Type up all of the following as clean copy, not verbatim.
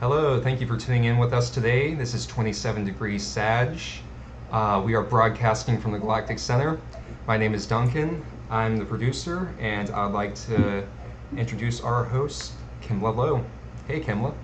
Hello, thank you for tuning in with us today. This is 27 degrees SAG. We are broadcasting from the Galactic Center. My name is Duncan. I'm the producer, and I'd like to introduce our host, Kimla Lowe. Hey, Kimla.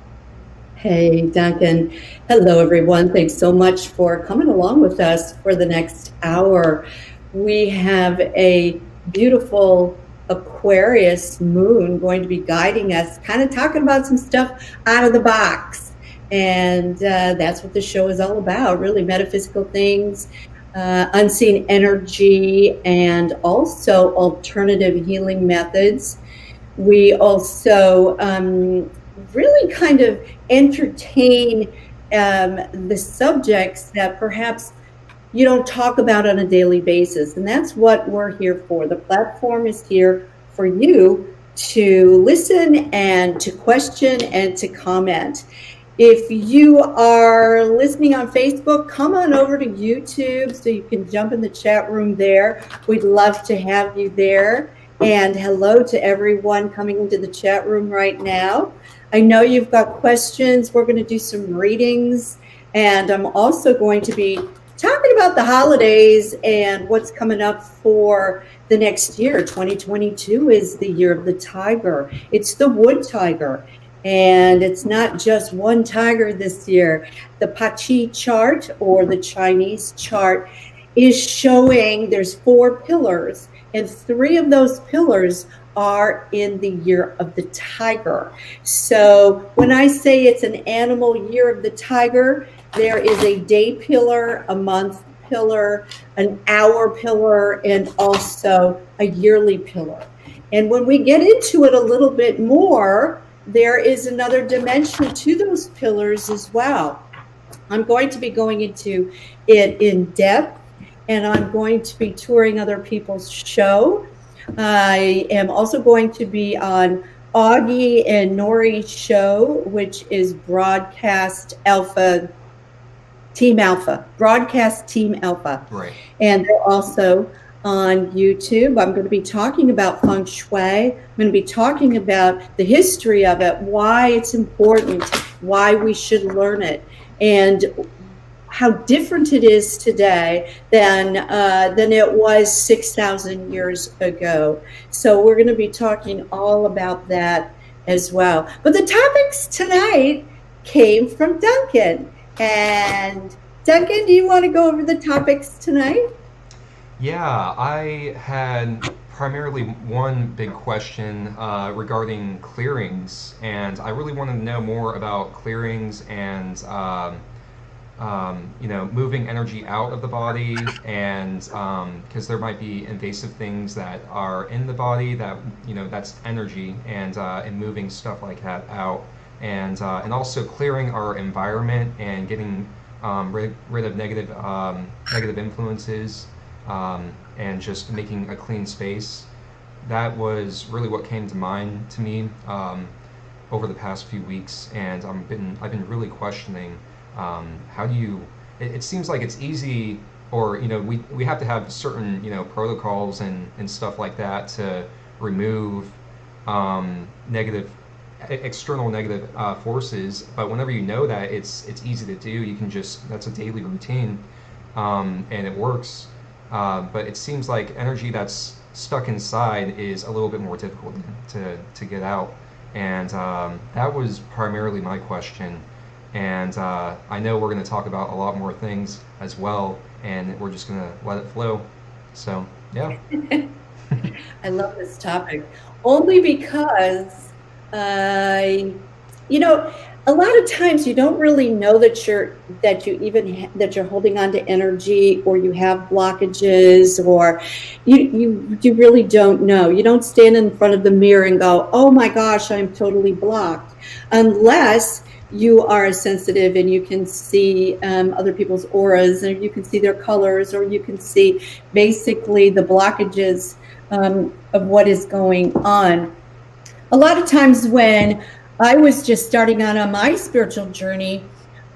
Hey, Duncan. Hello, everyone. Thanks so much for coming along with us for the next hour. We have a beautiful Aquarius moon going to be guiding us, kind of talking about some stuff out of the box. And that's what the show is all about, really metaphysical things, unseen energy, and also alternative healing methods. We also really kind of entertain the subjects that perhaps you don't talk about on a daily basis. And that's what we're here for. The platform is here for you to listen and to question and to comment. If you are listening on Facebook, come on over to YouTube so you can jump in the chat room there. We'd love to have you there. And hello to everyone coming into the chat room right now. I know you've got questions. We're going to do some readings. And I'm also going to be talking about the holidays and what's coming up for the next year. 2022 is the year of the tiger. It's the wood tiger. And it's not just one tiger this year. The Pachi chart, or the Chinese chart, is showing there's 4 pillars, and 3 of those pillars are in the year of the tiger. So when I say it's an animal year of the tiger, there is a day pillar, a month pillar, an hour pillar, and also a yearly pillar. And when we get into it a little bit more, there is another dimension to those pillars as well. I'm going to be going into it in depth, and I'm going to be touring other people's show. I am also going to be on Augie and Nori's show, which is Broadcast Team Alpha. Right. And they're also on YouTube. I'm going to be talking about feng shui. I'm going to be talking about the history of it, why it's important, why we should learn it, and how different it is today than it was 6,000 years ago. So we're going to be talking all about that as well. But the topics tonight came from Duncan. And Duncan, do you want to go over the topics tonight? Yeah, I had primarily one big question regarding clearings, and I really wanted to know more about clearings and moving energy out of the body, and because there might be invasive things that are in the body that that's energy, and moving stuff like that out, and also clearing our environment and getting rid of negative influences, and just making a clean space. That was really what came to mind to me over the past few weeks, and I've been really questioning. How do you? It seems like it's easy, or we have to have certain protocols and stuff like that to remove external negative forces. But whenever you know that, it's easy to do. You can just, that's a daily routine, and it works. But it seems like energy that's stuck inside is a little bit more difficult to get out, and that was primarily my question. And I know we're going to talk about a lot more things as well, and we're just going to let it flow. So, yeah. I love this topic only because, a lot of times you don't really know that you're holding on to energy, or you have blockages, or you really don't know. You don't stand in front of the mirror and go, "Oh my gosh, I'm totally blocked," unless you are sensitive and you can see other people's auras, and you can see their colors, or you can see basically the blockages of what is going on. A lot of times when I was just starting out on my spiritual journey,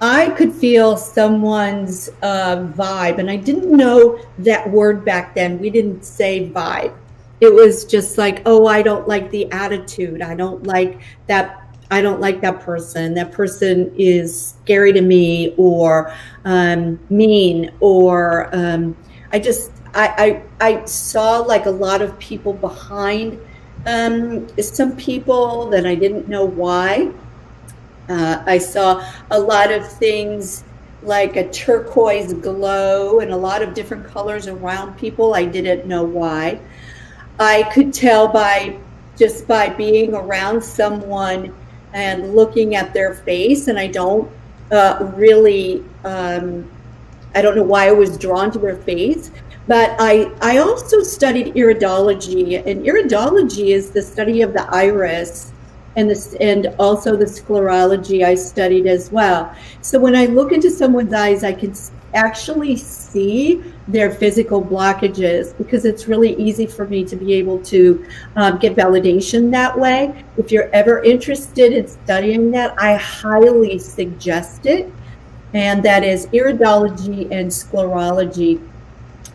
I could feel someone's vibe, and I didn't know that word back then. We didn't say vibe. It was just like, oh, I don't like the attitude. I don't like that I don't like that person. That person is scary to me, or mean, or I saw like a lot of people behind some people that I didn't know why. I saw a lot of things like a turquoise glow and a lot of different colors around people. I didn't know why. I could tell by being around someone and looking at their face, and I don't really, I don't know why I was drawn to their face. But I also studied iridology, and iridology is the study of the iris, and also the sclerology I studied as well. So when I look into someone's eyes, I can actually see their physical blockages, because it's really easy for me to be able to get validation that way. If you're ever interested in studying that, I highly suggest it. And that is iridology and sclerology.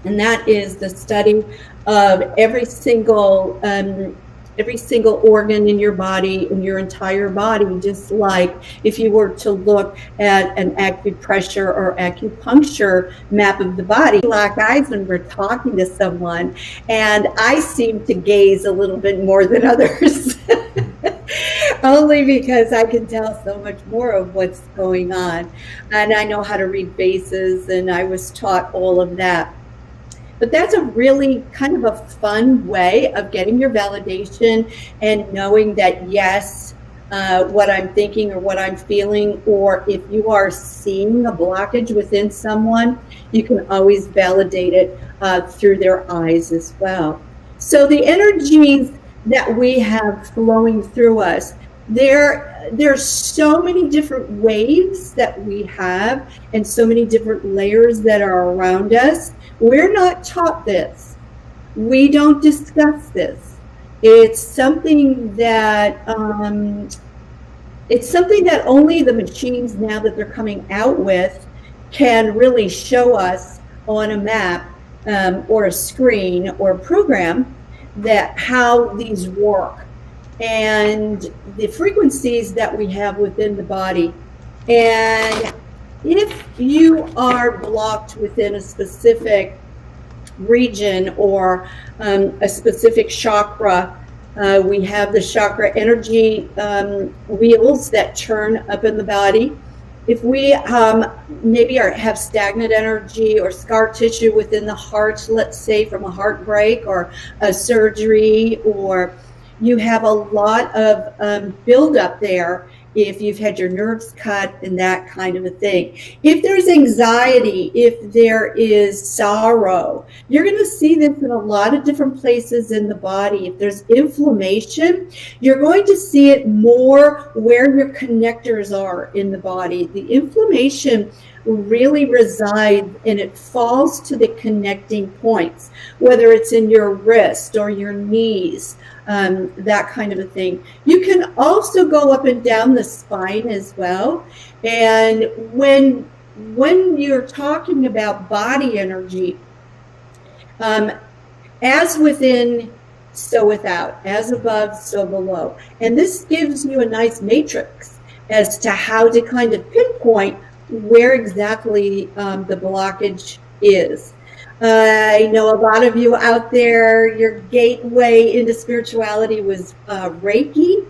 And that is the study of every single organ in your body, in your entire body, just like if you were to look at an acupressure or acupuncture map of the body. Black eyes when we're talking to someone, and I seem to gaze a little bit more than others. Only because I can tell so much more of what's going on, and I know how to read faces, and I was taught all of that. But that's a really kind of a fun way of getting your validation and knowing that, yes, what I'm thinking or what I'm feeling, or if you are seeing a blockage within someone, you can always validate it through their eyes as well. So the energies that we have flowing through us, there's so many different waves that we have, and so many different layers that are around us. We're not taught this. We don't discuss this. It's something that only the machines, now that they're coming out with, can really show us on a map or a screen or a program that how these work, and the frequencies that we have within the body. And if you are blocked within a specific region or a specific chakra, we have the chakra energy wheels that turn up in the body. If we maybe have stagnant energy or scar tissue within the heart, let's say from a heartbreak or a surgery, or you have a lot of buildup there, if you've had your nerves cut and that kind of a thing. If there's anxiety, if there is sorrow, you're going to see this in a lot of different places in the body. If there's inflammation, you're going to see it more where your connectors are in the body. The inflammation really resides, and it falls to the connecting points, whether it's in your wrist or your knees, that kind of a thing. You can also go up and down the spine as well. And when you're talking about body energy, as within, so without, as above, so below. And this gives you a nice matrix as to how to kind of pinpoint where exactly the blockage is. I know a lot of you out there, your gateway into spirituality was Reiki,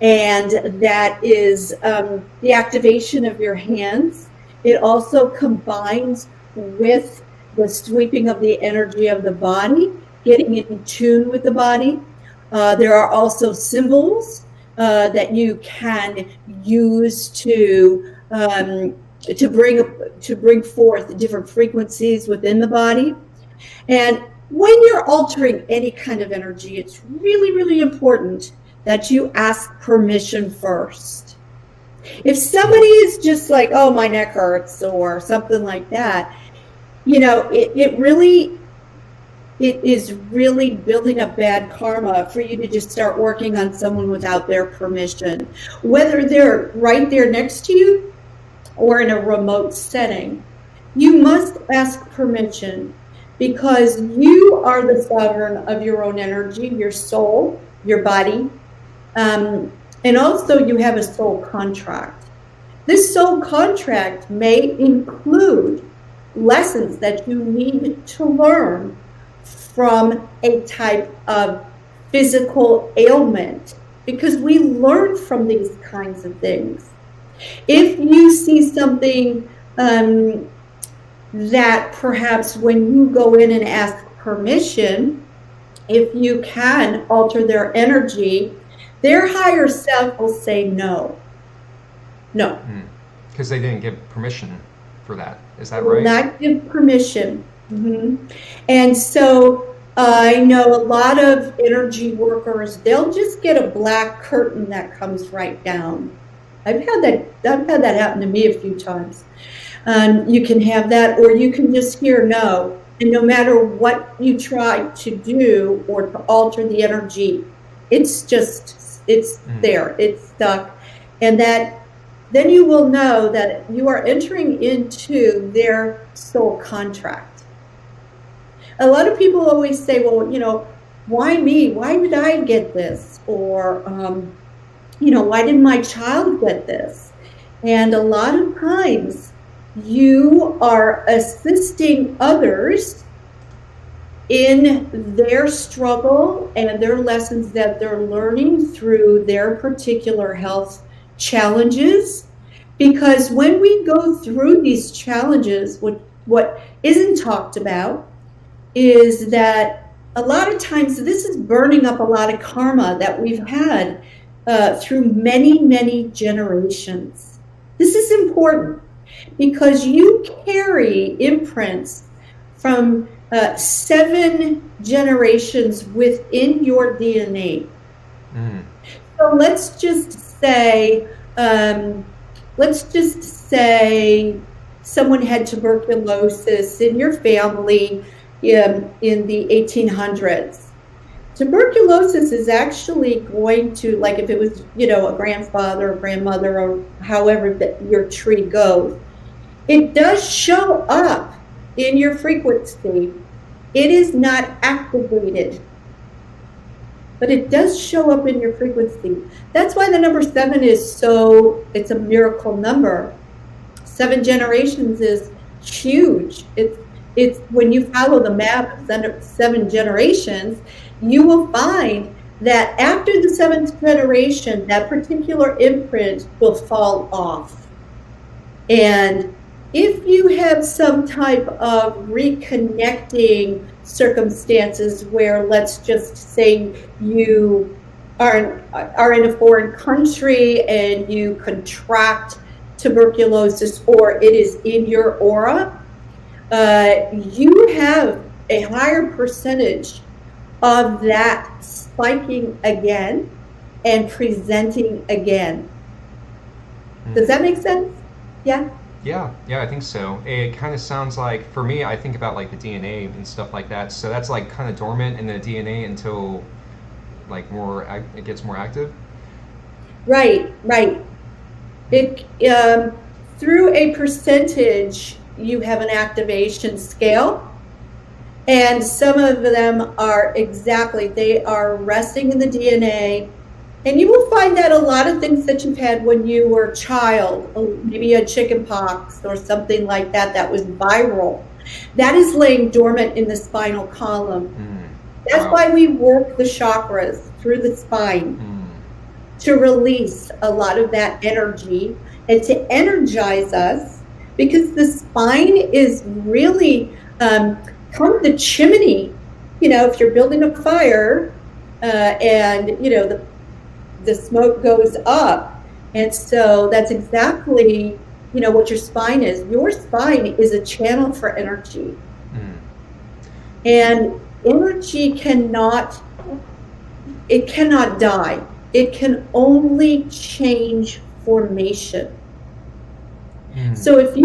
and that is the activation of your hands. It also combines with the sweeping of the energy of the body, getting in tune with the body. There are also symbols that you can use to bring forth different frequencies within the body. And when you're altering any kind of energy, it's really, really important that you ask permission first. If somebody is just like, oh, my neck hurts or something like that, it is really building up bad karma for you to just start working on someone without their permission, whether they're right there next to you or in a remote setting. You must ask permission, because you are the sovereign of your own energy, your soul, your body. And also you have a soul contract. This soul contract may include lessons that you need to learn from a type of physical ailment, because we learn from these kinds of things. If you see something that perhaps when you go in and ask permission, if you can alter their energy, their higher self will say no. No. Because they didn't give permission for that. Is that They will right? not give permission. And so I know a lot of energy workers, they'll just get a black curtain that comes right down. I've had that happen to me a few times. You can have that, or you can just hear no. And no matter what you try to do or to alter the energy, it's there, it's stuck. And that then you will know that you are entering into their soul contract. A lot of people always say, well, why me? Why did I get this? Or, why did my child get this? And a lot of times you are assisting others in their struggle and their lessons that they're learning through their particular health challenges. Because when we go through these challenges, what isn't talked about is that a lot of times this is burning up a lot of karma that we've had through many, many generations. This is important because you carry imprints from 7 generations within your DNA. So let's just say someone had tuberculosis in your family in the 1800s. Tuberculosis is actually going to, like if it was, a grandfather or grandmother or however that your tree goes, it does show up in your frequency. It is not activated, but it does show up in your frequency. That's why the number 7 it's a miracle number. 7 generations is huge. It's when you follow the map of 7 generations, you will find that after the 7th generation, that particular imprint will fall off. And if you have some type of reconnecting circumstances where, let's just say you are in a foreign country and you contract tuberculosis, or it is in your aura, you have a higher percentage of that spiking again and presenting again. Does that make sense? Yeah? Yeah, I think so. It kind of sounds like, for me, I think about like the DNA and stuff like that. So that's like kind of dormant in the DNA until like it gets more active. Right. It through a percentage, you have an activation scale, and some of them they are resting in the DNA. And you will find that a lot of things that you've had when you were a child, maybe you had chicken pox or something like that was viral, that is laying dormant in the spinal column. That's why we work the chakras through the spine to release a lot of that energy and to energize us, because the spine is really kind of the chimney. If you're building a fire and the smoke goes up, and so that's exactly what your spine is. Your spine is a channel for energy, and energy cannot die. It can only change formation. So if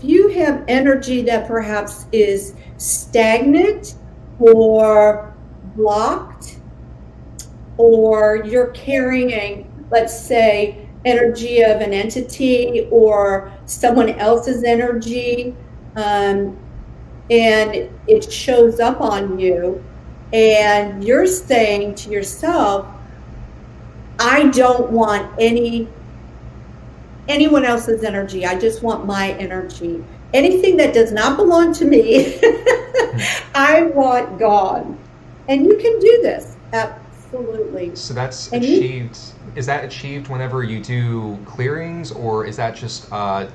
you have energy that perhaps is stagnant or blocked, or you're carrying, let's say, energy of an entity or someone else's energy, and it shows up on you, and you're saying to yourself, I don't want anyone else's energy. I just want my energy. Anything that does not belong to me, Hmm. I want gone. And you can do this, absolutely. So that's And you, achieved. Is that achieved whenever you do clearings, or is that just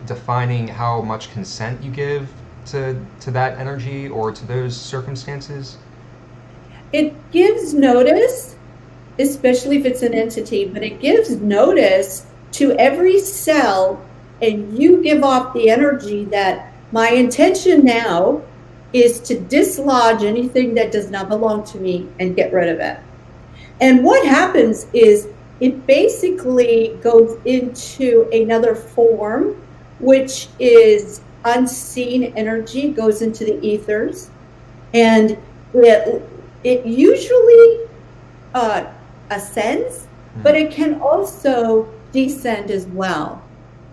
defining how much consent you give to that energy or to those circumstances? it gives notice, especially if it's an entity, but it gives notice to every cell, and you give off the energy that my intention now is to dislodge anything that does not belong to me and get rid of it. And what happens is it basically goes into another form, which is unseen energy, goes into the ethers, and it usually ascends, but Hmm. it can also descend as well,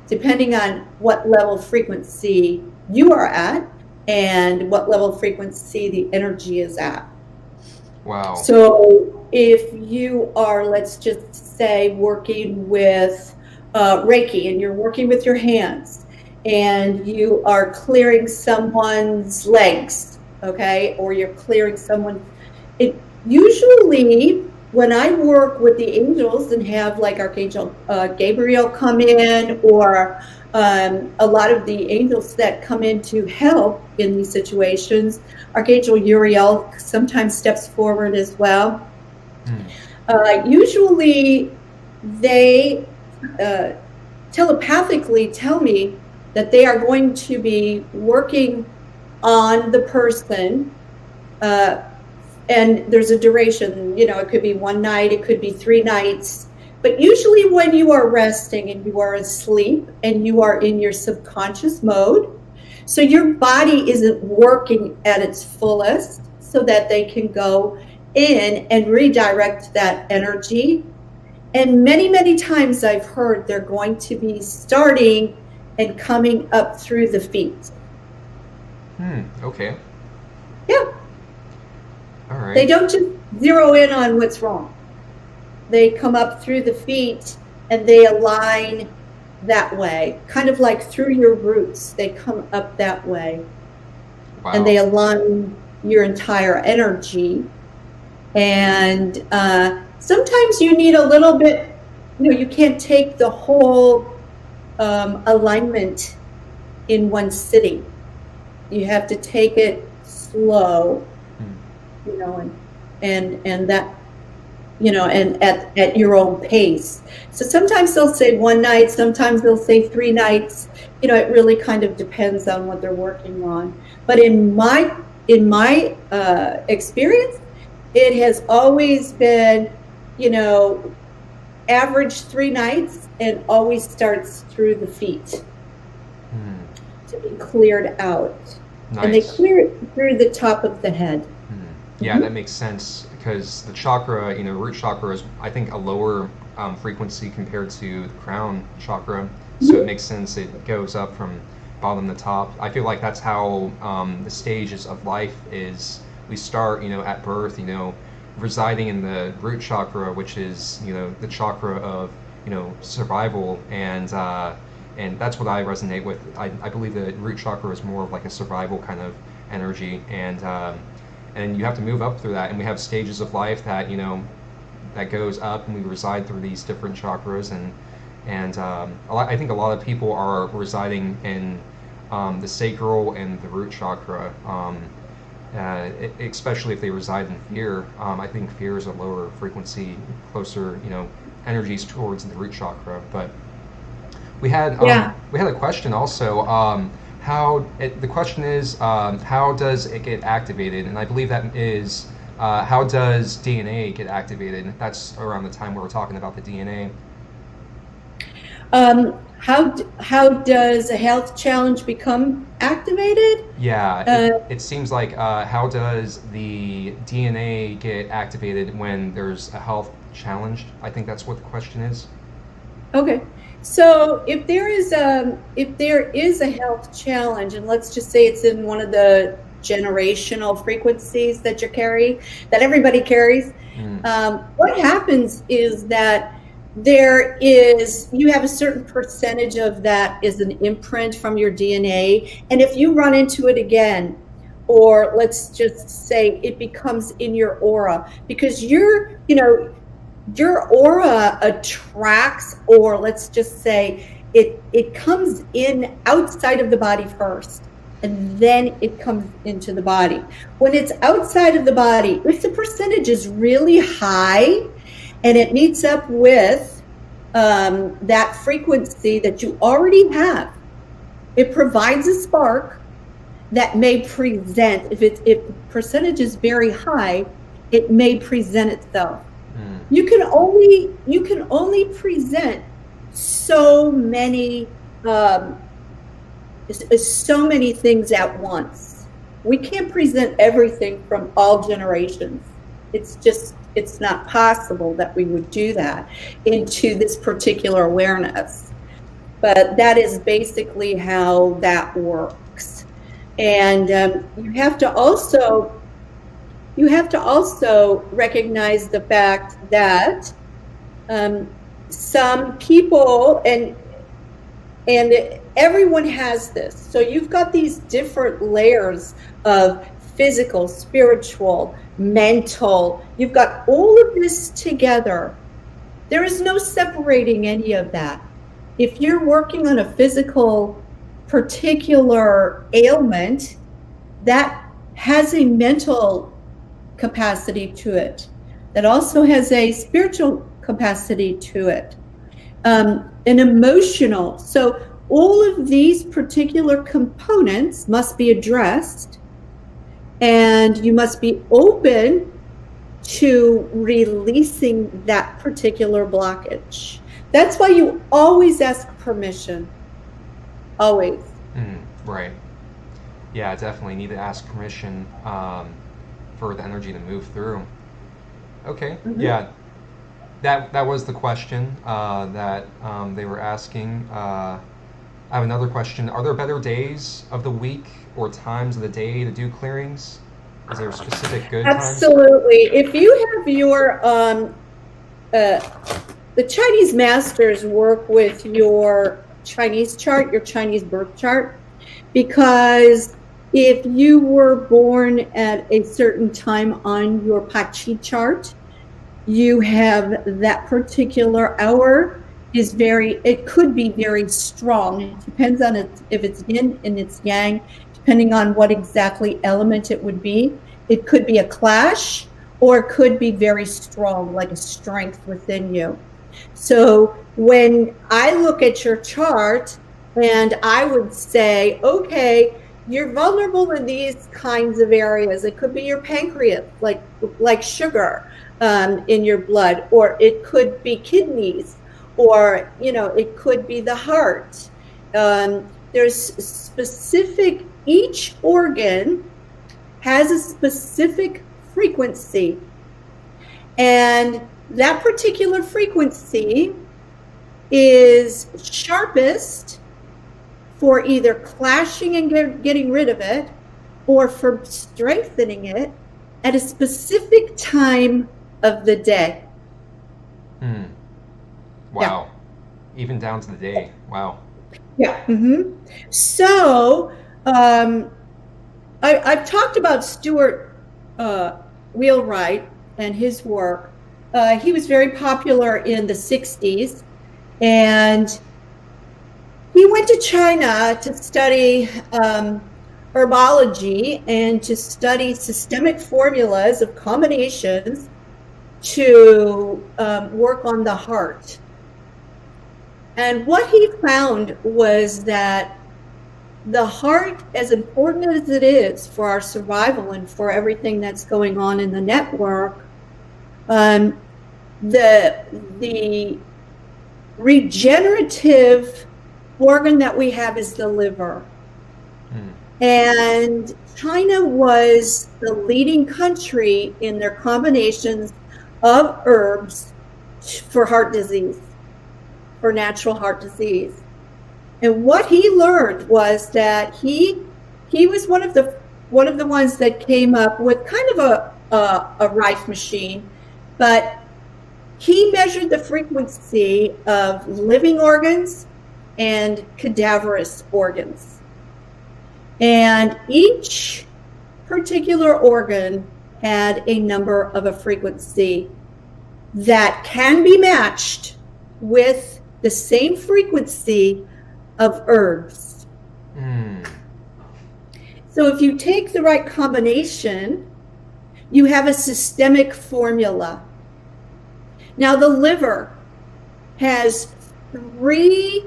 depending on what level frequency you are at and what level frequency the energy is at. Wow. So if you are, let's just say, working with Reiki, and you're working with your hands, and you are clearing someone's legs, okay, or you're clearing someone, it usually, when I work with the angels and have like Archangel Gabriel come in, or a lot of the angels that come in to help in these situations, Archangel Uriel sometimes steps forward as well. Hmm. Usually they telepathically tell me that they are going to be working on the person, and there's a duration, it could be one night, it could be 3 nights, but usually when you are resting and you are asleep and you are in your subconscious mode, so your body isn't working at its fullest, so that they can go in and redirect that energy. And many, many times I've heard they're going to be starting and coming up through the feet. Okay. Yeah. All They right. don't just zero in on what's wrong. They come up through the feet and they align that way, kind of like through your roots. They come up that way and they Wow. align your entire energy. And sometimes you need a little bit, you can't take the whole alignment in one sitting. You have to take it slow, Hmm. and that, and at your own pace. So sometimes they'll say 1 night, sometimes they'll say 3 nights. It really kind of depends on what they're working on. But in my experience, it has always been, average 3 nights, and always starts through the feet Hmm. to be cleared out. And they Nice. clear it through the top of the head. Hmm. Yeah, Mm-hmm. that makes sense because the chakra, root chakra is, I think, a lower frequency compared to the crown chakra. So it Mm-hmm. makes sense it goes up from bottom to top. I feel like that's how the stages of life is. We start, at birth, residing in the root chakra, which is, the chakra of, survival, and that's what I resonate with. I believe the root chakra is more of like a survival kind of energy, and you have to move up through that. And we have stages of life that that goes up, and we reside through these different chakras, and I think a lot of people are residing in the sacral and the root chakra. Especially if they reside in fear. I think fear is a lower frequency, closer, energies towards the root chakra. But Yeah. we had a question also. The question is, how does it get activated? And I believe that is, how does DNA get activated? That's around the time we were talking about the DNA. How does a health challenge become activated? Yeah, Uh, it seems like, how does the DNA get activated when there's a health challenge? I think that's what the question is. okay. So if there is a health challenge, and let's just say it's in one of the generational frequencies that you carry, that everybody carries, Mm. what happens is that you have a certain percentage of that is an imprint from your DNA. And if you run into it again, or let's just say it becomes in your aura, because your aura attracts, or let's just say it comes in outside of the body first, and then it comes into the body. When it's outside of the body, if the percentage is really high and it meets up with that frequency that you already have, it provides a spark that may present, if percentage is very high, it may present itself. You can only present so many things at once. We can't present everything from all generations. It's not possible that we would do that into this particular awareness. But that is basically how that works. And you have to also recognize the fact that some people, and everyone has this. So you've got these different layers of physical, spiritual, mental. You've got all of this together. There is no separating any of that. If you're working on a physical particular ailment, that has a mental capacity to it, that also has a spiritual capacity to it, an emotional. So all of these particular components must be addressed, and you must be open to releasing that particular blockage. That's why you always ask permission. Always. Right. Yeah, definitely need to ask permission for the energy to move through. Okay. Mm-hmm. Yeah. That was the question that they were asking. I have another question. Are there better days of the week or times of the day to do clearings? Is there a specific good time? Absolutely. If you have your the Chinese masters work with your Chinese chart, your Chinese birth chart, because if you were born at a certain time on your Pachi chart, you have that particular hour it could be very strong. It depends on if it's yin and it's yang, depending on what exactly element it would be. It could be a clash, or it could be very strong, like a strength within you. So when I look at your chart, and I would say, okay, you're vulnerable in these kinds of areas. It could be your pancreas, like sugar in your blood, or it could be kidneys, or it could be the heart. There's specific, each organ has a specific frequency, and that particular frequency is sharpest for either clashing and getting rid of it, or for strengthening it at a specific time of the day. Wow. Yeah. Even down to the day. Wow. Yeah. Mm-hmm. So I've talked about Stuart Wheelwright and his work. He was very popular in the 60s, and he went to China to study herbology and to study systemic formulas of combinations to work on the heart. And what he found was that the heart, as important as it is for our survival and for everything that's going on in the network, the regenerative organ that we have is the liver. And China was the leading country in their combinations of herbs for heart disease, for natural heart disease. And what he learned was that he was one of the ones that came up with kind of a rife machine, but He measured the frequency of living organs and cadaverous organs. And each particular organ had a number of a frequency that can be matched with the same frequency of herbs. So if you take the right combination, you have a systemic formula. Now the liver has 3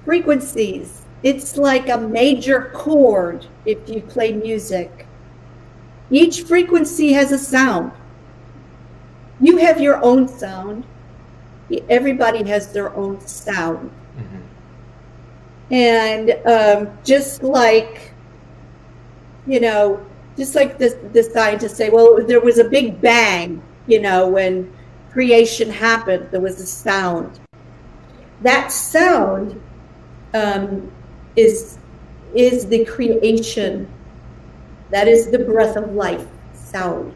frequencies. It's like a major chord if you play music. Each frequency has a sound. You have your own sound. Everybody has their own sound. Mm-hmm. And just like the scientists say, well, there was a big bang, when creation happened, there was a sound. That sound is the creation. That is the breath of life, sound.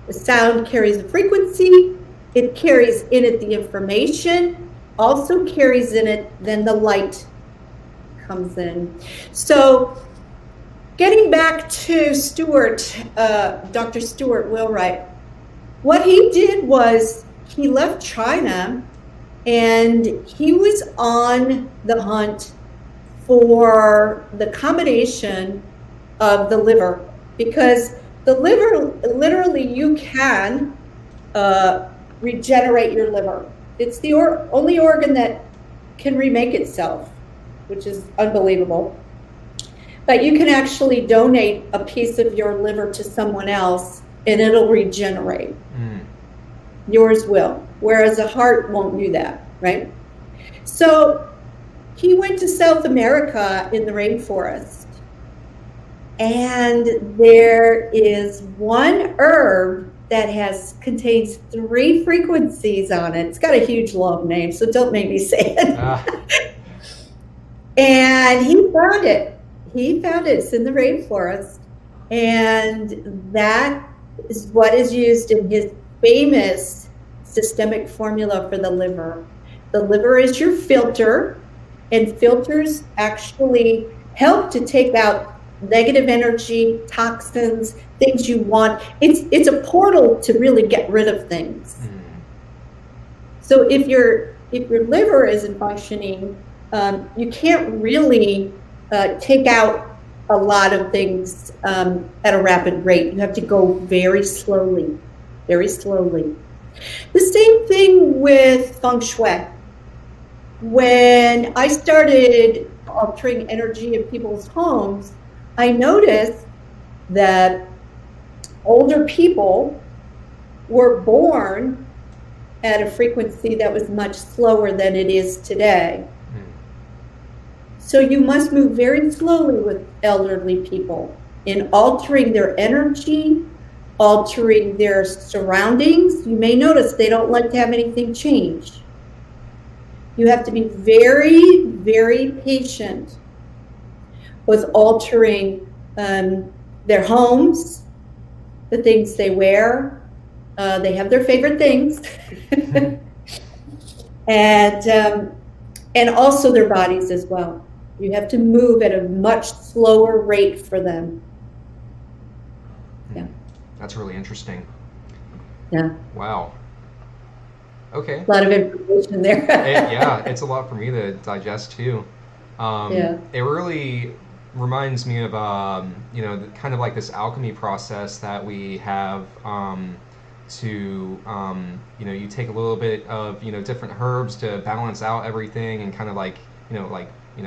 The sound carries a frequency, it carries in it the information, also carries in it, then the light comes in. So getting back to Dr. Stuart Wheelwright, what he did was he left China and he was on the hunt for the combination of the liver, because the liver, literally you can regenerate your liver. It's the only organ that can remake itself, which is unbelievable. But you can actually donate a piece of your liver to someone else and it'll regenerate. Yours will, whereas a heart won't do that, right? So he went to South America in the rainforest, and there is one herb that contains 3 frequencies on it. It's got a huge long name, so don't make me say it. And he found it. It's in the rainforest, and that is what is used in his famous systemic formula for the liver. The liver is your filter, and filters actually help to take out negative energy, toxins, things you want. It's a portal to really get rid of things. So if your liver isn't functioning, you can't really take out a lot of things at a rapid rate. You have to go very slowly, very slowly. The same thing with feng shui. When I started altering energy in people's homes, I noticed that older people were born at a frequency that was much slower than it is today. So you must move very slowly with elderly people in altering their energy, altering their surroundings. You may notice they don't like to have anything change. You have to be very, very patient with altering their homes, the things they wear. They have their favorite things. And also their bodies as well. You have to move at a much slower rate for them. Yeah. That's really interesting. Yeah. Wow. Okay. A lot of information there. Yeah, it's a lot for me to digest too. Yeah. It really reminds me of kind of like this alchemy process that we have you take a little bit of different herbs to balance out everything, and kind of like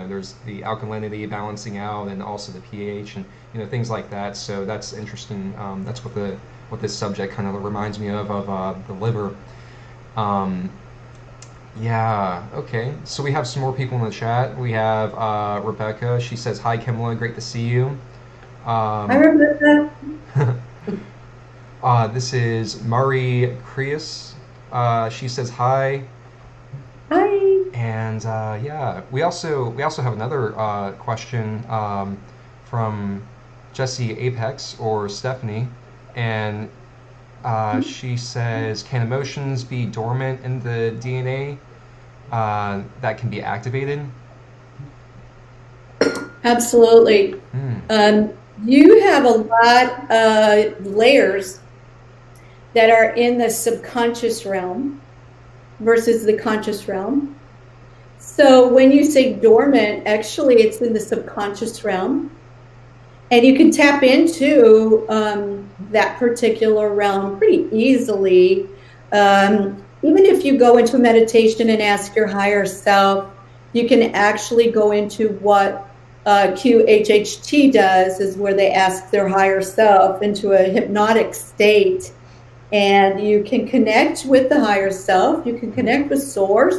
there's the alkalinity balancing out, and also the pH, and things like that. So that's interesting. That's what this subject kind of reminds me of the liver. Yeah, okay. So we have some more people in the chat. We have Rebecca. She says, "Hi, Kimla. Great to see you." Hi, Rebecca. This is Marie Creus. She says, "Hi." Hi. And yeah, we also have another question from Jesse Apex, or Stephanie, and She says, can emotions be dormant in the DNA that can be activated? Absolutely. Hmm. Um, you have a lot of layers that are in the subconscious realm versus the conscious realm. So when you say dormant, actually it's in the subconscious realm. And you can tap into that particular realm pretty easily. Even if you go into meditation and ask your higher self, you can actually go into what QHHT does, is where they ask their higher self into a hypnotic state. And you can connect with the higher self, you can connect with source,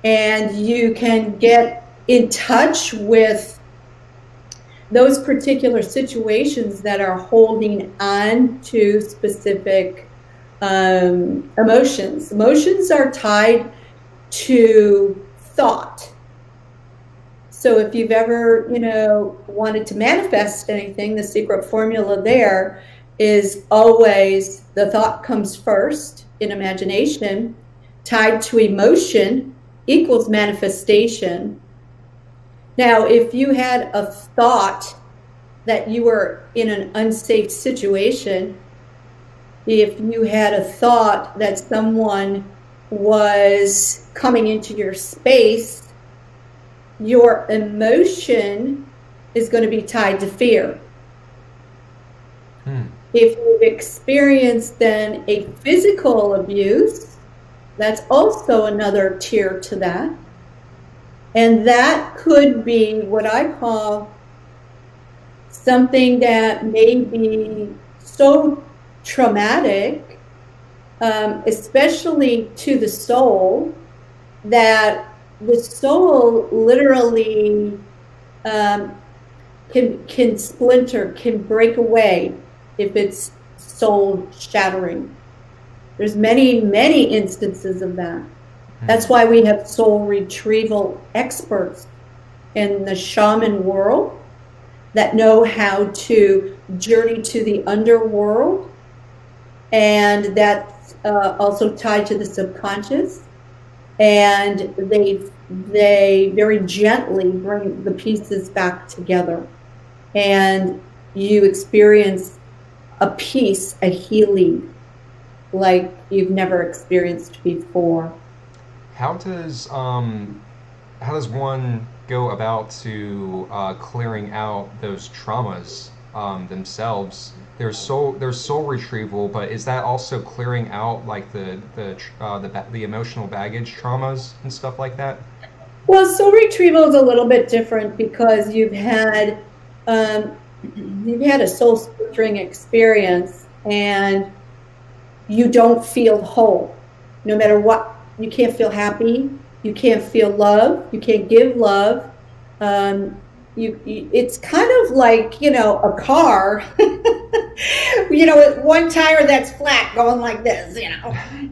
and you can get in touch with those particular situations that are holding on to specific emotions. Emotions are tied to thought. So if you've ever, wanted to manifest anything, the secret formula there is always the thought comes first in imagination, tied to emotion equals manifestation. Now, if you had a thought that you were in an unsafe situation, if you had a thought that someone was coming into your space, your emotion is going to be tied to fear. If you've experienced then a physical abuse, that's also another tier to that. And that could be what I call something that may be so traumatic, especially to the soul, that the soul literally can splinter, can break away if it's soul shattering. There's many, many instances of that. That's why we have soul retrieval experts in the shaman world that know how to journey to the underworld, and that's also tied to the subconscious. And they very gently bring the pieces back together, and you experience a peace, a healing like you've never experienced before. How does one go about to clearing out those traumas themselves? There's soul retrieval, but is that also clearing out like the emotional baggage traumas and stuff like that? Well, soul retrieval is a little bit different because you've had a soul splintering experience and you don't feel whole. No matter what, you can't feel happy, you can't feel love, you can't give love. It's kind of like, a car, with one tire that's flat going like this, and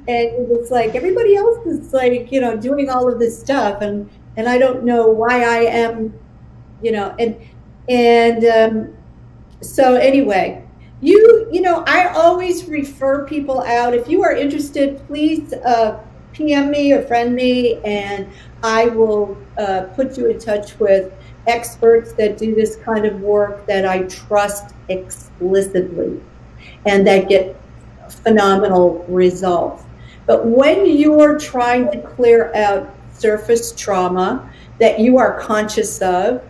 it's like everybody else is like, doing all of this stuff, and I don't know why I am, so anyway, I always refer people out. If you are interested, please PM me or friend me, and I will put you in touch with experts that do this kind of work that I trust explicitly and that get phenomenal results. But when you're trying to clear out surface trauma that you are conscious of,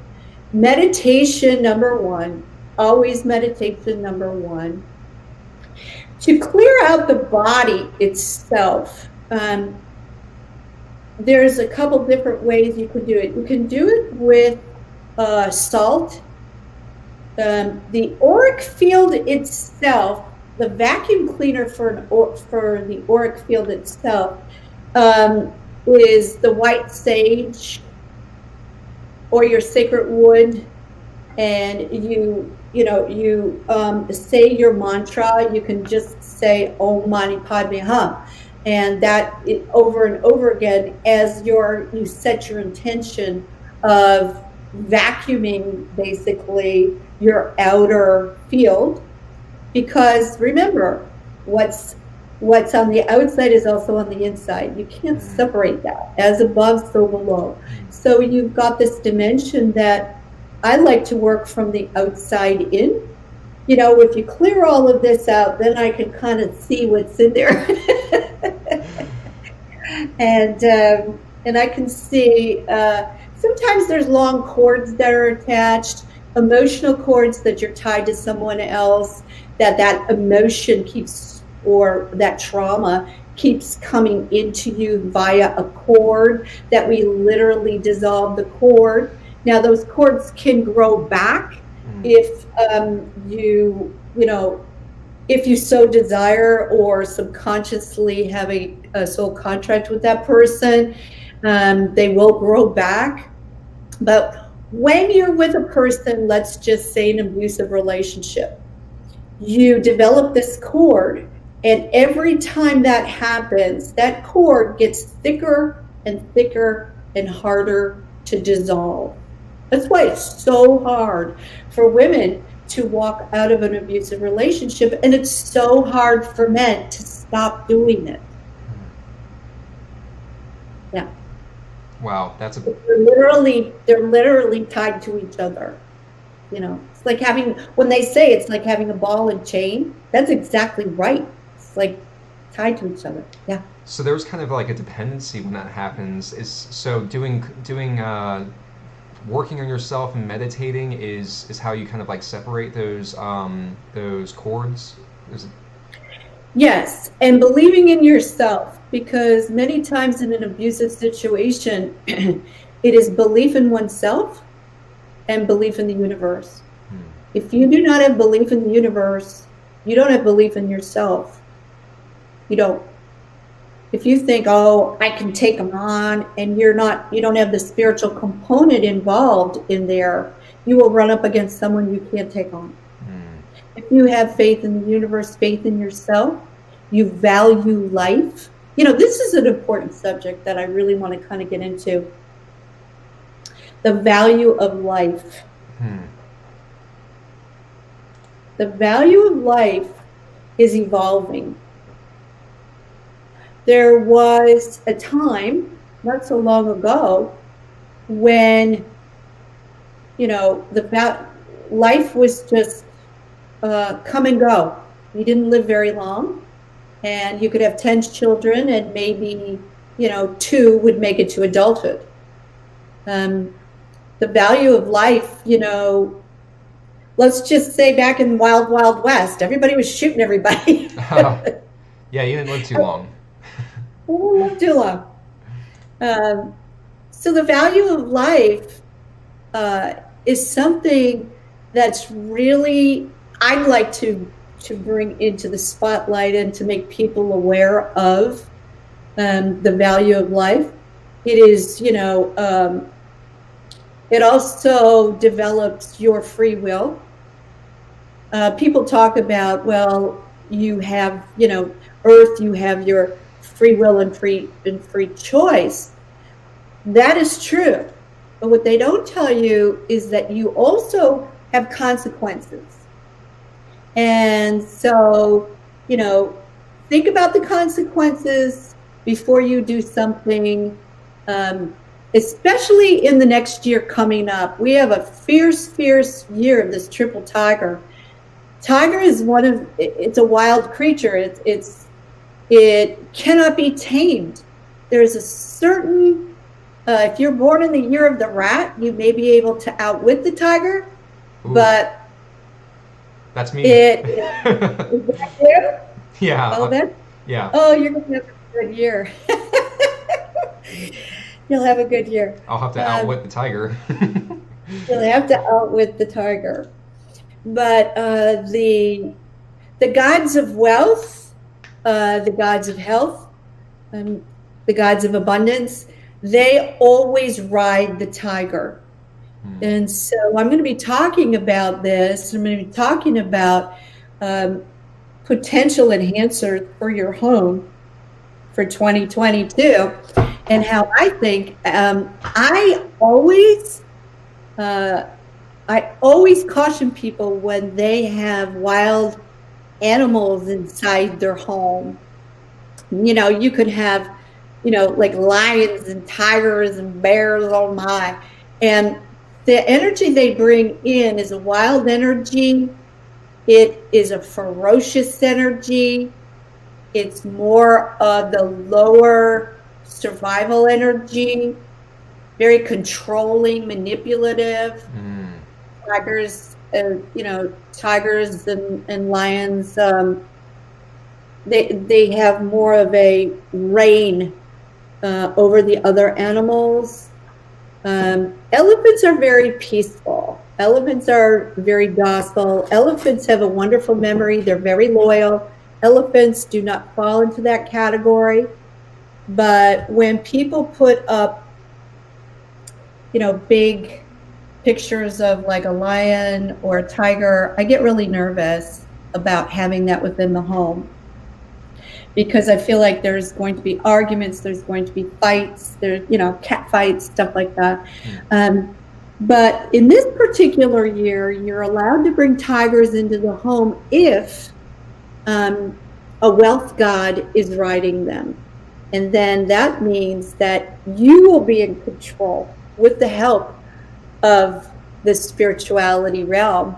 meditation number one, always meditation number one. To clear out the body itself, there's a couple different ways you can do it. You can do it with salt. The auric field itself, the vacuum cleaner for the auric field itself, is the white sage or your sacred wood, and you say your mantra. You can just say Om Mani Padme Hum, and that over and over again as you set your intention of vacuuming basically your outer field. Because remember, what's what's on the outside is also on the inside. You can't separate that. As above, so below. So you've got this dimension that I like to work from the outside in. You know, if you clear all of this out, then I can kind of see what's in there. And I can see sometimes there's long cords that are attached, emotional cords that you're tied to someone else, that emotion keeps, or that trauma keeps coming into you via a cord, that we literally dissolve the cord. Now those cords can grow back if if you so desire, or subconsciously have a soul contract with that person. They will grow back. But when you're with a person, let's just say an abusive relationship, you develop this cord, and every time that happens, that cord gets thicker and thicker and harder to dissolve. That's why it's so hard for women to walk out of an abusive relationship, and it's so hard for men to stop doing it. Yeah. Wow, that's a. They're literally tied to each other. You know, it's like when they say it's like having a ball and chain, that's exactly right. It's like tied to each other. Yeah. So there's kind of like a dependency when that happens. So doing working on yourself and meditating is how you kind of like separate those cords. Yes, and believing in yourself, because many times in an abusive situation, it is belief in oneself and belief in the universe. If you do not have belief in the universe, you don't have belief in yourself. You don't. If you think, oh, I can take them on, and you don't have the spiritual component involved in there, you will run up against someone you can't take on. If you have faith in the universe, faith in yourself, you value life. You know, this is an important subject that I really want to kind of get into. The value of life. The value of life is evolving. There was a time, not so long ago, when, life was just come and go. You didn't live very long, and you could have 10 children, and maybe, 2 would make it to adulthood. The value of life, let's just say back in Wild Wild West, everybody was shooting everybody. Yeah, you didn't live too long. Not too long. So the value of life is something that's really, I'd like to bring into the spotlight and to make people aware of the value of life. It is, it also develops your free will. People talk about, well, you have, Earth, you have your free will and free choice. That is true. But what they don't tell you is that you also have consequences. And so, think about the consequences before you do something, especially in the next year coming up. We have a fierce year of this triple tiger. Tiger is it's a wild creature. It cannot be tamed. There's a certain, if you're born in the year of the rat, you may be able to outwit the tiger. Ooh. But that's me. Is that you? Yeah. Oh, yeah. Oh, you're going to have a good year. You'll have a good year. I'll have to outwit the tiger. You'll have to outwit the tiger. But the gods of wealth, the gods of health, the gods of abundance, they always ride the tiger. And so I'm going to be talking about this. I'm going to be talking about potential enhancers for your home for 2022, and how I think I always caution people when they have wild animals inside their home. You could have, like lions and tigers and bears, oh my. And the energy they bring in is a wild energy. It is a ferocious energy. It's more of the lower survival energy, very controlling, manipulative. Tigers, tigers and lions, they have more of a reign over the other animals. Elephants are very peaceful. Elephants are very docile. Elephants have a wonderful memory. They're very loyal. Elephants do not fall into that category. But when people put up, big pictures of like a lion or a tiger, I get really nervous about having that within the home, because I feel like there's going to be arguments, there's going to be fights, cat fights, stuff like that. But in this particular year, you're allowed to bring tigers into the home if a wealth god is riding them. And then that means that you will be in control with the help of the spirituality realm,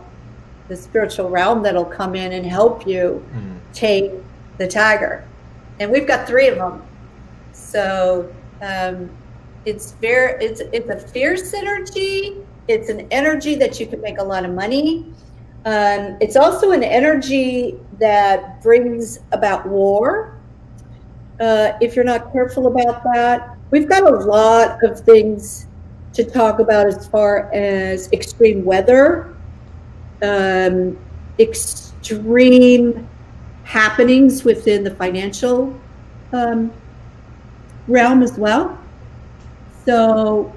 the spiritual realm that'll come in and help you tame the tiger. And we've got 3 of them. So it's a fierce energy. It's an energy that you can make a lot of money. It's also an energy that brings about war. If you're not careful about that, we've got a lot of things to talk about as far as extreme weather, extreme happenings within the financial realm as well. So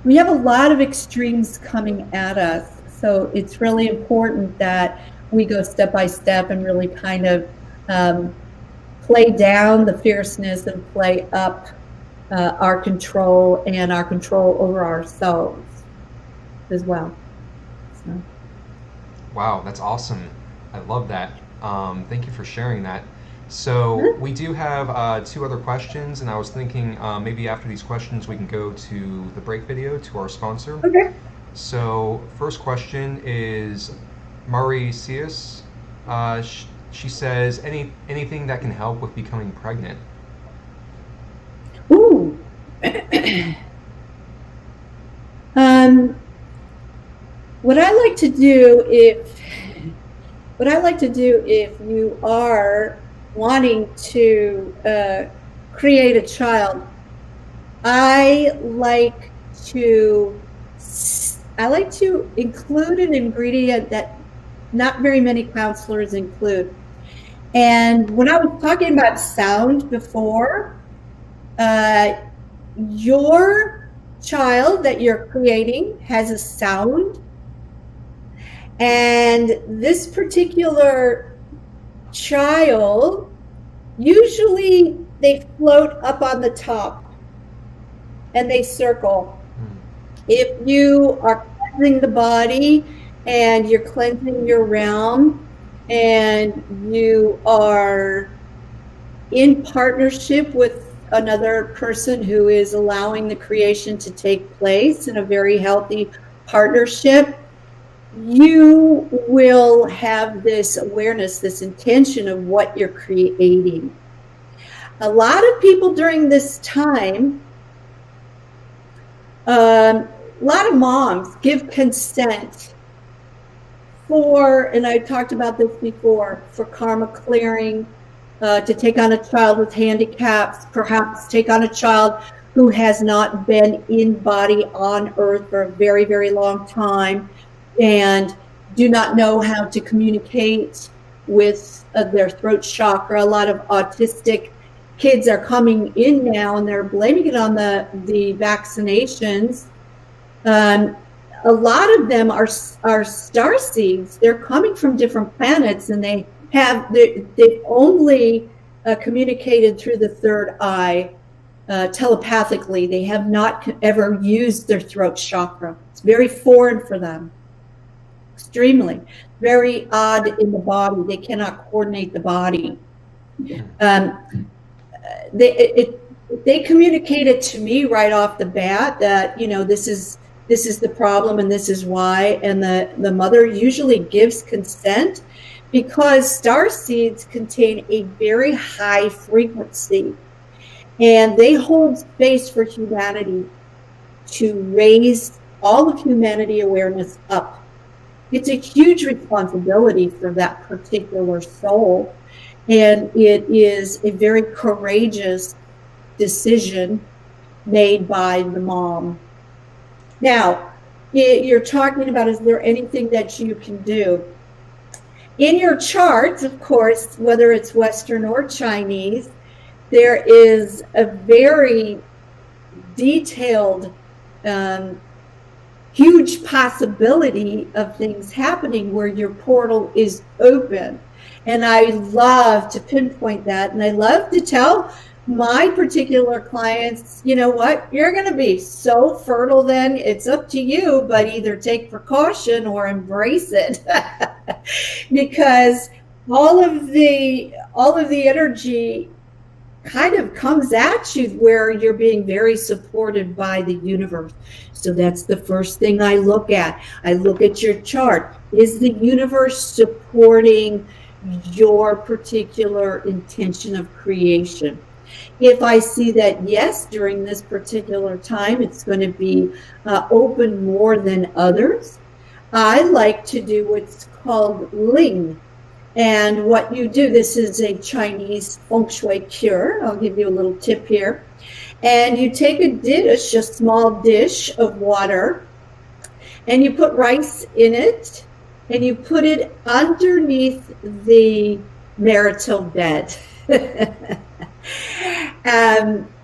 we have a lot of extremes coming at us. So it's really important that we go step by step and really kind of play down the fierceness and play up our control and our control over ourselves as well. So. Wow, that's awesome. I love that. Thank you for sharing that. So we do have 2 other questions, and I was thinking maybe after these questions we can go to the break video, to our sponsor. Okay. So first question is Mauritius. She says, anything that can help with becoming pregnant? Ooh. What I like to do if you are wanting to create a child, I like to include an ingredient that not very many counselors include. And when I was talking about sound before, your child that you're creating has a sound, and this particular child, usually they float up on the top and they circle. If you are cleansing the body and you're cleansing your realm and you are in partnership with another person who is allowing the creation to take place in a very healthy partnership, you will have this awareness, this intention of what you're creating. A lot of people during this time, a lot of moms give consent for, and I talked about this before, for karma clearing, to take on a child with handicaps, perhaps take on a child who has not been in body on earth for a very, very long time and do not know how to communicate with their throat chakra. A lot of autistic kids are coming in now and they're blaming it on the vaccinations. A lot of them are star seeds. They're coming from different planets, and they've only communicated through the third eye telepathically. They have not ever used their throat chakra. It's very foreign for them. extremely, very odd in the body. They cannot coordinate the body. Hmm. They communicated to me right off the bat that, this is the problem and this is why. And the mother usually gives consent because star seeds contain a very high frequency, and they hold space for humanity to raise all of humanity awareness up. It's a huge responsibility for that particular soul, and it is a very courageous decision made by the mom. Now, you're talking about, is there anything that you can do? In your chart, of course, whether it's Western or Chinese, there is a very detailed, huge possibility of things happening where your portal is open. And I love to pinpoint that. And I love to tell my particular clients, you know what, you're going to be so fertile then, it's up to you, but either take precaution or embrace it. Because all of the energy kind of comes at you where you're being very supported by the universe. So that's the first thing I look at. I look at your chart. Is the universe supporting your particular intention of creation? If I see that, yes, during this particular time, it's going to be open more than others, I like to do what's called Ling. And what you do, this is a Chinese feng shui cure. I'll give you a little tip here. And you take a dish, a small dish of water, and you put rice in it, and you put it underneath the marital bed.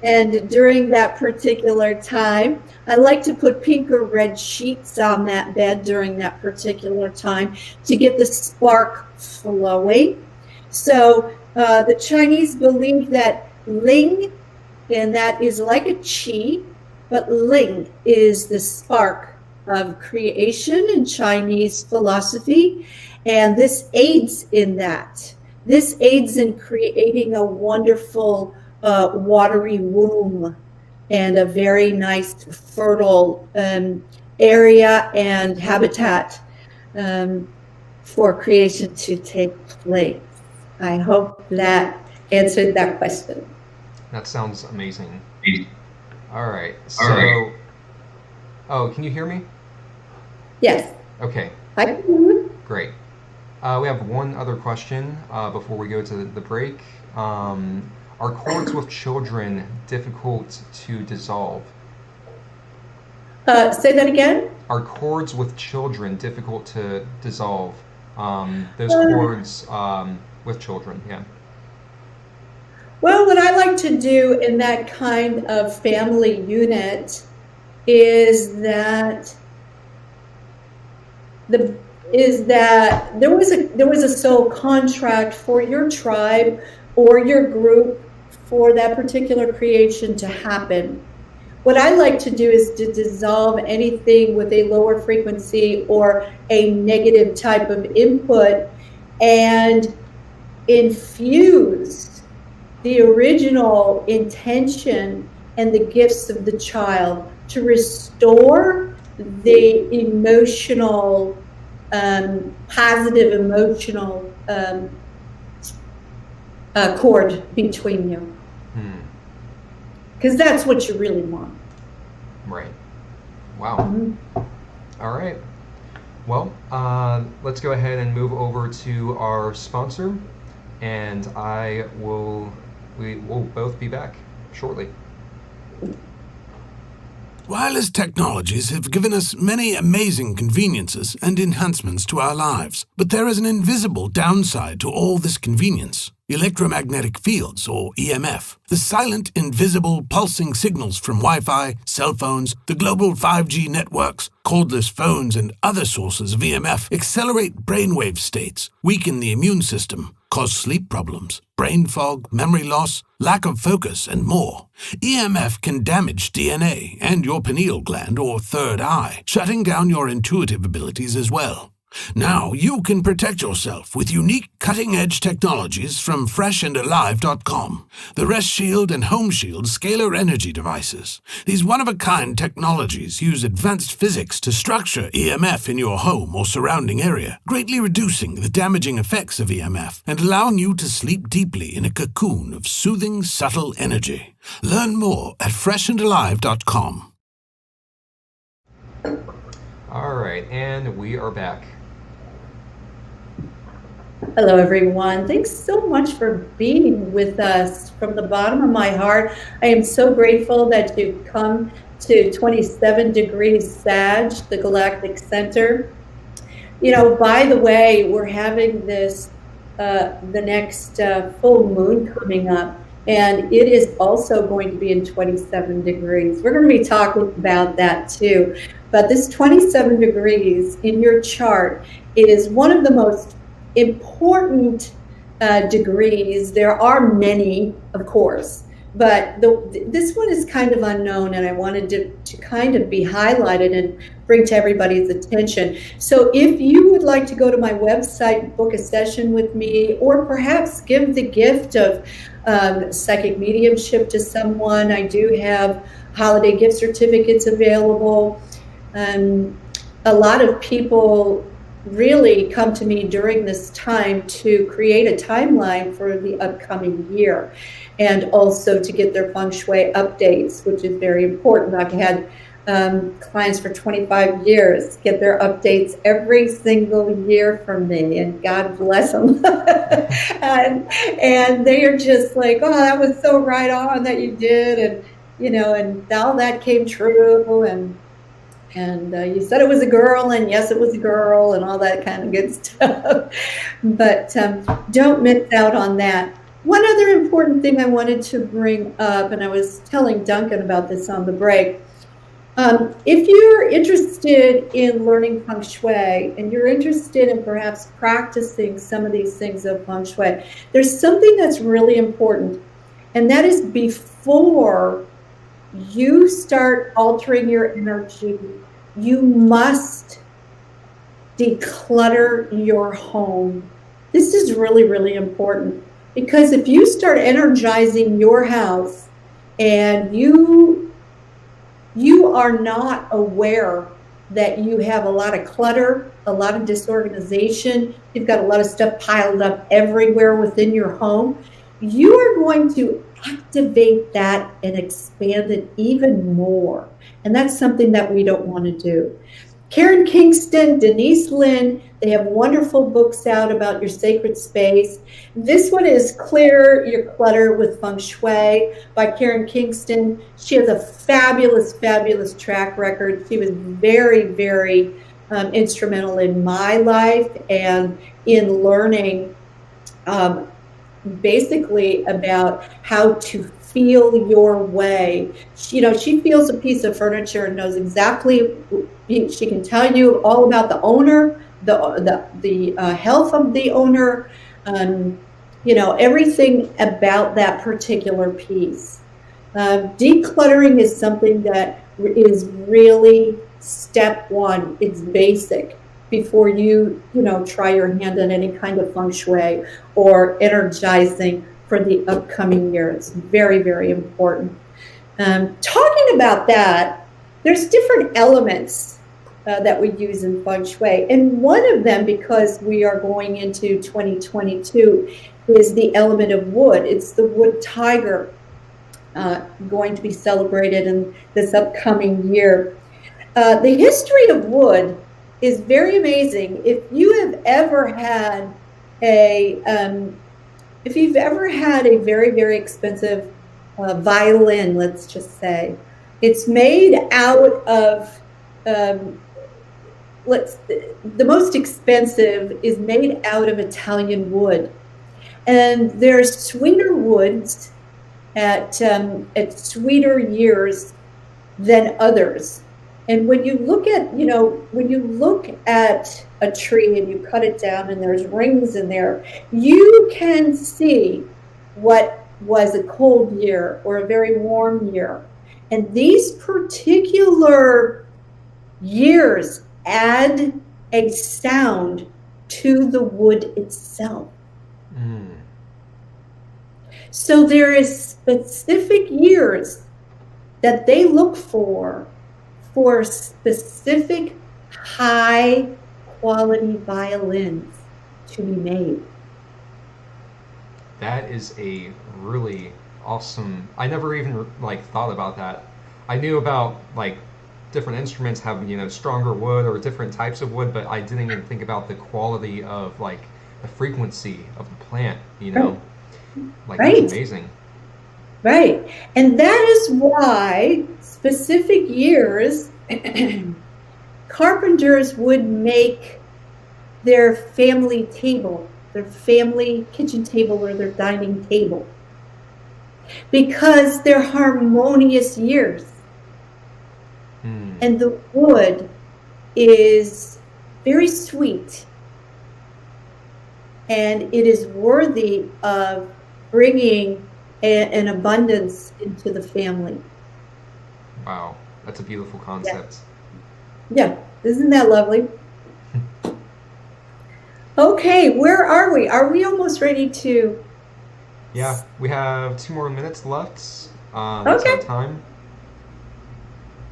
And during that particular time, I like to put pink or red sheets on that bed during that particular time to get the spark flowing. So the Chinese believe that Ling, and that is like a qi, but Ling is the spark of creation in Chinese philosophy, and this aids in that. This aids in creating a wonderful watery womb and a very nice fertile area and habitat for creation to take place. I hope that answered that question. That sounds amazing. All right. So, oh, can you hear me? Yes. Okay. I can hear you. Great. We have one other question before we go to the break. Are cords with children difficult to dissolve? Say that again? Are cords with children difficult to dissolve? Those cords with children, yeah. Well, what I like to do in that kind of family unit is that there was a soul contract for your tribe or your group for that particular creation to happen. What I like to do is to dissolve anything with a lower frequency or a negative type of input and infuse the original intention and the gifts of the child to restore the emotional, positive emotional cord between you. Because that's what you really want. Right. Wow. Mm-hmm. All right. Well, let's go ahead and move over to our sponsor, and we will both be back shortly. Wireless technologies have given us many amazing conveniences and enhancements to our lives, but there is an invisible downside to all this convenience. Electromagnetic fields, or EMF, the silent, invisible, pulsing signals from Wi-Fi, cell phones, the global 5G networks, cordless phones, and other sources of EMF accelerate brainwave states, weaken the immune system, cause sleep problems, brain fog, memory loss, lack of focus, and more. EMF can damage DNA and your pineal gland or third eye, shutting down your intuitive abilities as well. Now you can protect yourself with unique cutting-edge technologies from freshandalive.com. The Rest Shield and Home Shield scalar energy devices. These one-of-a-kind technologies use advanced physics to structure EMF in your home or surrounding area, greatly reducing the damaging effects of EMF and allowing you to sleep deeply in a cocoon of soothing, subtle energy. Learn more at freshandalive.com. All right, and we are back. Hello, everyone. Thanks so much for being with us. From the bottom of my heart, I am so grateful that you've come to 27 degrees SAG, the Galactic Center. You know, by the way, we're having this, the next full moon coming up, and it is also going to be in 27 degrees. We're going to be talking about that too. But this 27 degrees in your chart is one of the most important degrees. There are many, of course, but this one is kind of unknown, and I wanted to kind of be highlighted and bring to everybody's attention. So if you would like to go to my website, book a session with me, or perhaps give the gift of psychic mediumship to someone, I do have holiday gift certificates available. A lot of people really come to me during this time to create a timeline for the upcoming year, and also to get their feng shui updates, which is very important. I've had clients for 25 years get their updates every single year from me, and God bless them. and they are just like, oh, that was so right on that you did, and you know, and all that came true, and you said it was a girl, and yes, it was a girl, and all that kind of good stuff. But don't miss out on that. One other important thing I wanted to bring up, and I was telling Duncan about this on the break. If you're interested in learning feng shui, and you're interested in perhaps practicing some of these things of feng shui, there's something that's really important, and that is before you start altering your energy, you must declutter your home. This is really, really important, because if you start energizing your house and you are not aware that you have a lot of clutter, a lot of disorganization, you've got a lot of stuff piled up everywhere within your home, you are going to activate that and expand it even more. And that's something that we don't want to do. Karen Kingston, Denise Lynn, they have wonderful books out about your sacred space. This one is Clear Your Clutter with Feng Shui by Karen Kingston. She has a fabulous, fabulous track record. She was very, very instrumental in my life and in learning basically about how to feel your way. She feels a piece of furniture and knows exactly. She can tell you all about the owner, the health of the owner, everything about that particular piece. Decluttering is something that is really step one. It's basic before you try your hand on any kind of feng shui or energizing for the upcoming year. It's very, very important. Talking about that, there's different elements that we use in feng shui, and one of them, because we are going into 2022, is the element of wood. It's the wood tiger going to be celebrated in this upcoming year. The history of wood is very amazing. If you've ever had a very, very expensive violin, let's just say, it's made out of the most expensive is made out of Italian wood, and there's sweeter woods at sweeter years than others. And when you look at a tree and you cut it down and there's rings in there, you can see what was a cold year or a very warm year. And these particular years add a sound to the wood itself. Mm. So there is specific years that they look for specific high quality violins to be made. That is a really awesome. I never even like thought about that. I knew about like different instruments have, stronger wood or different types of wood, but I didn't even think about the quality of like the frequency of the plant. Right. Like Right. that's amazing. Right. And that is why specific years carpenters would make their family table, their family kitchen table or their dining table, because they're harmonious years. Hmm. And the wood is very sweet, and it is worthy of bringing an abundance into the family. Wow, that's a beautiful concept. Yeah, isn't that lovely? Okay, where are we? Are we almost ready to? Yeah, we have 2 more minutes left. That's our Okay. time.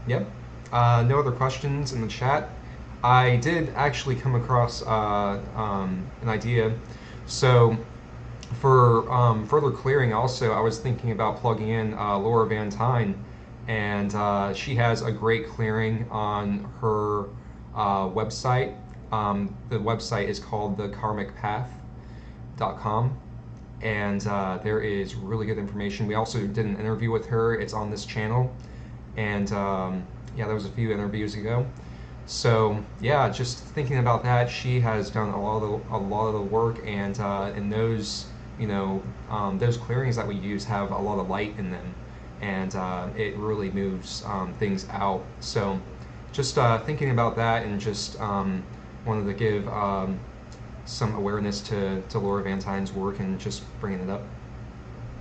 Yep. No other questions in the chat. I did actually come across an idea. So for further clearing, also, I was thinking about plugging in Laura Van Tyne, and she has a great clearing on her website. The website is called thekarmicpath.com, and there is really good information. We also did an interview with her. It's on this channel, and yeah, that was a few interviews ago. So yeah, just thinking about that, she has done a lot of the work, and those those clearings that we use have a lot of light in them, and it really moves things out. So just thinking about that, and just wanted to give some awareness to Laura Van Tyne's work, and just bringing it up.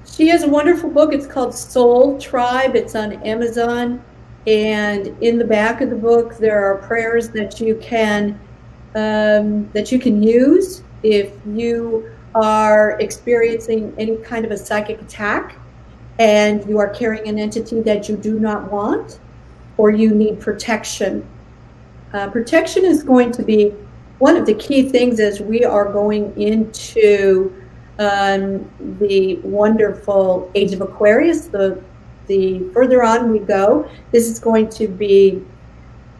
She has a wonderful book. It's called Soul Tribe. It's on Amazon. And in the back of the book, there are prayers that you can use if you are experiencing any kind of a psychic attack, and you are carrying an entity that you do not want, or you need protection. Protection is going to be one of the key things as we are going into the wonderful age of Aquarius. The further on we go, this is going to be,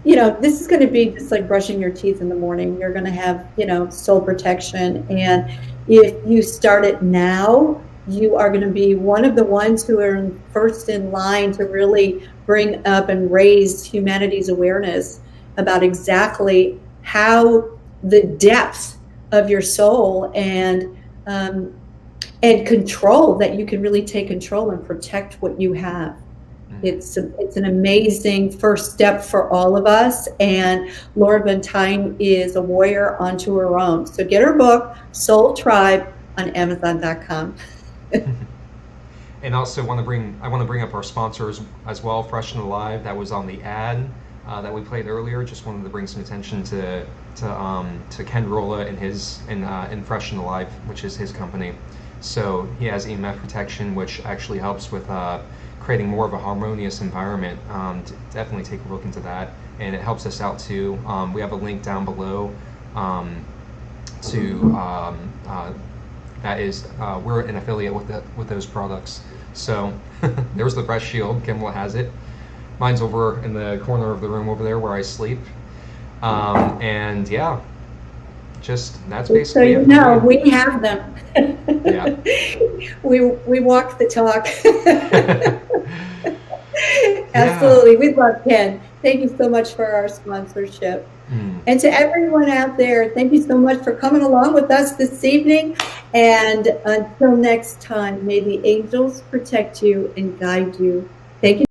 this is going to be just like brushing your teeth in the morning. You're going to have, soul protection. And if you start it now, you are going to be one of the ones who are first in line to really bring up and raise humanity's awareness about exactly how the depth of your soul and control, that you can really take control and protect what you have. It's an amazing first step for all of us, and Laura Van Tyne is a warrior onto her own. So get her book, Soul Tribe, on Amazon.com. And also I want to bring up our sponsors as well, Fresh and Alive. That was on the ad that we played earlier. Just wanted to bring some attention to Ken Rolla and his and Fresh and Alive, which is his company. So he has EMF protection, which actually helps with creating more of a harmonious environment. Definitely take a look into that, and it helps us out too. We have a link down below to that is we're an affiliate with those products. So there's the breast shield. Kimla has it. Mine's over in the corner of the room over there where I sleep. And yeah, just that's basically it. So we have them. Yeah. We walk the talk. Absolutely. Yeah. We love Ken. Thank you so much for our sponsorship. And to everyone out there, thank you so much for coming along with us this evening. And until next time, may the angels protect you and guide you. Thank you.